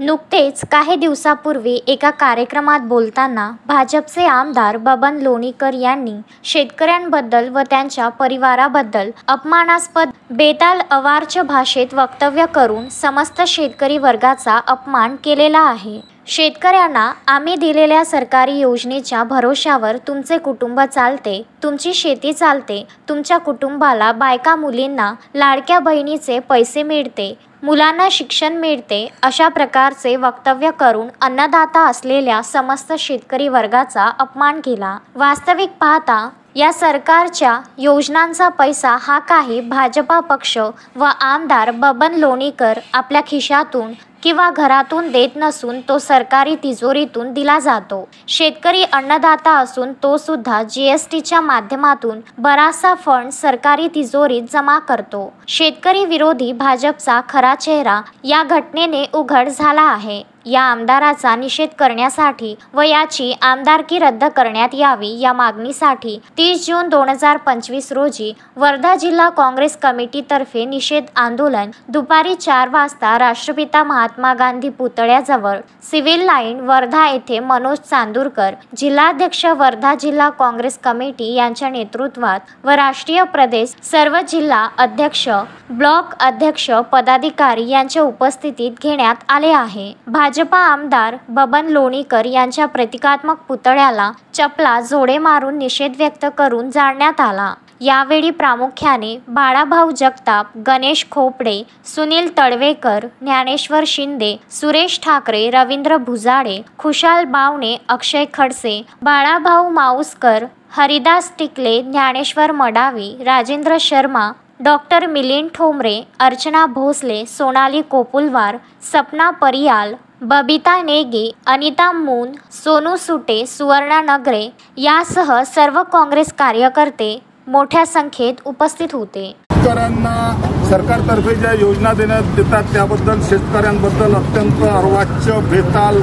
नुकतेच काही दिवसापूर्वी एका कार्यक्रमात बोलताना भाजपचे आमदार बबन लोणीकर यांनी शेतकऱ्यांबद्दल व त्यांच्या परिवाराबद्दल अपमानास्पद बेताल अवाच्य भाषेत वक्तव्य करून समस्त शेतकरी वर्गाचा अपमान केलेला आहे। शेतकऱ्यांना आम्ही दिलेल्या सरकारी योजनेच्या भरोशावर तुमचे कुटुंब चालते, तुमची शेती चालते, तुमच्या कुटुंबाला बायका मुलींना लाडक्या बहिणीचे पैसे मिळते, मुलांना शिक्षण मिळते, अशा प्रकारचे वक्तव्य करून अन्नदाता असलेल्या समस्त शेतकरी वर्गाचा अपमान केला। वास्तविक पाहता या सरकारच्या योजनांचा पैसा हा काही भाजपा पक्ष व आमदार बबन लोणीकर आपल्या खिशातून किंवा घरातून देत नसून तो सरकारी तिजोरीतून दिला जातो। शेतकरी अन्नदाता असून तो सुद्धा जीएसटीच्या माध्यमातून बराचसा फंड सरकारी तिजोरीत जमा करतो। शेतकरी विरोधी भाजपचा खरा चेहरा या घटनेने उघड झाला आहे। या आमदाराचा निषेध करण्यासाठी व याची आमदारकी रद्द करण्यात यावी या मागणीसाठी 30 जून 2025 रोजी वर्धा जिल्हा काँग्रेस कमिटीतर्फे निषेध आंदोलन दुपारी 4 वाजता राष्ट्रपिता महात्मा गांधी पुतळ्याजवळ सिव्हिल लाईन वर्धा येथे मनोज चांदूरकर जिल्हाध्यक्ष वर्धा जिल्हा काँग्रेस कमिटी यांच्या नेतृत्वात व राष्ट्रीय प्रदेश सर्व जिल्हा अध्यक्ष ब्लॉक अध्यक्ष पदाधिकारी यांच्या उपस्थितीत घेण्यात आले आहे। भाजपा आमदार बबन लोणीकर यांच्या प्रतिकात्मक पुतळ्याला चपला जोडे मारून निषेध व्यक्त करून जाळण्यात आला। यावेळी प्रामुख्याने बाळाभाऊ जगताप, गणेश खोपडे, सुनील तळवेकर, ज्ञानेश्वर शिंदे, सुरेश ठाकरे, रवींद्र भुजाडे, खुशाल बावणे, अक्षय खडसे, बाळाभाऊ माऊसकर, हरिदास टिकले, ज्ञानेश्वर मडावी, राजेंद्र शर्मा, डॉक्टर मिलिंद ठोंबरे, अर्चना भोसले, सोनाली कोपुलवार, सपना परियाल, बबिता नेगे, अनिता मून, सोनू सुटे, सुवर्णा नगरे यासह सर्व काँग्रेस कार्यकर्ते मोठ्या संख्येत उपस्थित होते। शेतकऱ्यांना सरकारतर्फे ज्या योजना देण्यात येतात त्याबद्दल शेतकऱ्यांबद्दल अत्यंत अर्वाच्य बेताल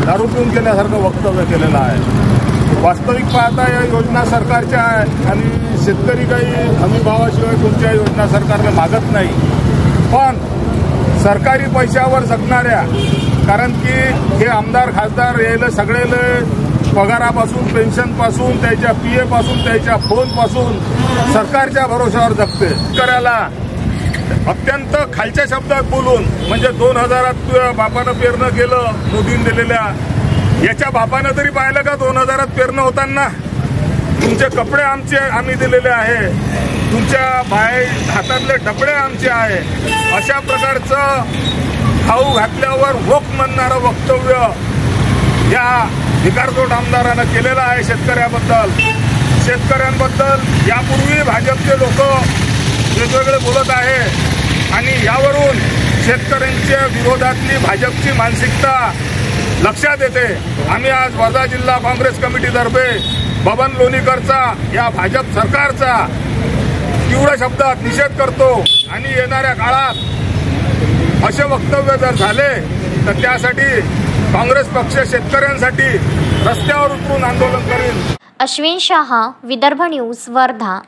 दारू पिऊन केल्यासारखं वक्तव्य केलेलं आहे। वास्तविक पाहता या योजना सरकारच्या आहे आणि शेतकरी काही हमी भावाशिवाय कोणत्या योजना सरकारने मागत नाही, पण सरकारी पैशावर जगणाऱ्या, कारण की हे आमदार खासदार यायला सगळेले पगारापासून पेन्शनपासून त्याच्या PA पासून त्याच्या फोनपासून सरकारच्या भरोशावर जगते। शेतकऱ्याला अत्यंत खालच्या शब्दात बोलून म्हणजे 2000 बापानं पेरणं केलं मोदींनी दिलेल्या, याच्या बापानं तरी पाहिलं का 2000 पेरणं होताना? तुमचे कपडे आमचे आम्ही दिलेले आहे, तुमच्या हातातले डबडे आमचे आहे, अशा प्रकारचं खाऊ घातल्यावर वोक म्हणणारं वक्तव्य या भिकारचोट आमदारानं केलेलं आहे। शेतकऱ्यांबद्दल यापूर्वी भाजपचे लोक वेगवेगळे बोलत आहे आणि यावरून शेतकऱ्यांच्या विरोधातली भाजपची मानसिकता लक्षात येते। आम्ही आज वर्धा जिल्हा काँग्रेस कमिटीतर्फे बबन लोणीकरचा या भाजप सरकारचा तीव्र शब्दात निषेध करतो आणि येणाऱ्या काळात असे वक्तव्य जर झाले तर त्यासाठी काँग्रेस पक्ष शेतकऱ्यांसाठी रस्त्यावर उतरून आंदोलन करेल। अश्विन शाह, विदर्भ न्यूज, वर्धा।